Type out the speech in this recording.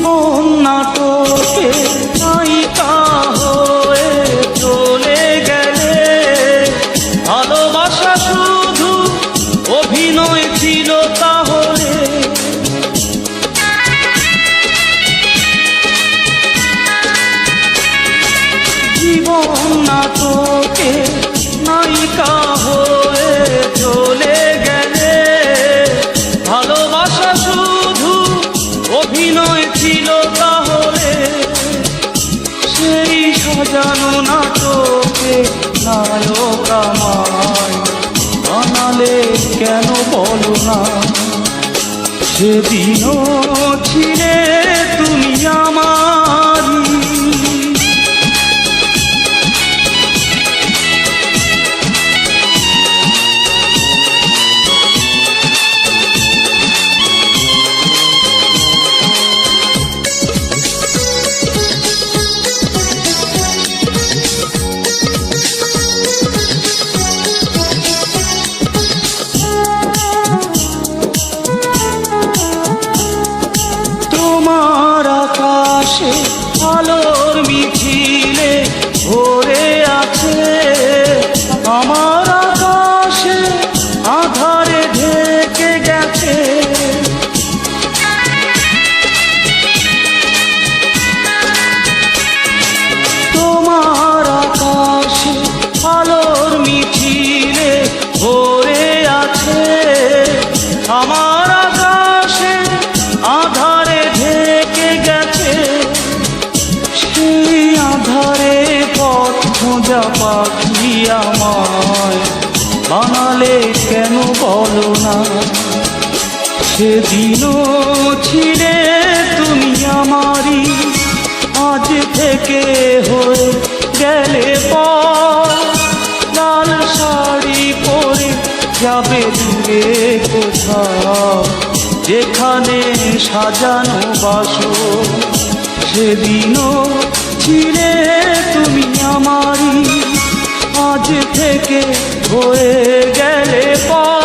জীবন নাটকে নায়িকা হয়ে চলে গেলে, ভালোবাসা শুধু অভিনয় ছিল তাহলে। জীবন নাটকে নায়িকা হয়ে চলে গেলে, ভালোবাসা শুধু অভিনয় ছিল তাহলে। সেই সাজানো নাটকে নায়ক আমায় বানালে কেন বলো না? সেদিনও ছিলে তুমি আমারই। তোমার আকাশে আলোর মিছিলে ভরে আছে, আমার আকাশে আধারে ঢেকে গেছে। তোমার আকাশে আলোর মিছিলে ভরে আছে, আমার আকাশে আধারে ঢেকে গেছে। সেই আধারে পথ খোঁজা পাখি আমায় বানালে কেন বলো না? সেদিনও ছিলে তুমি আমারই, আজ থেকে হয়ে গেলে পর। লাল শাড়ি পরে যাবে দূরে কোথাও, যেখানে সাজানো বাসর। সেদিনও ছিলে তুমি আমারই, আজ থেকে হয়ে গেলে পর।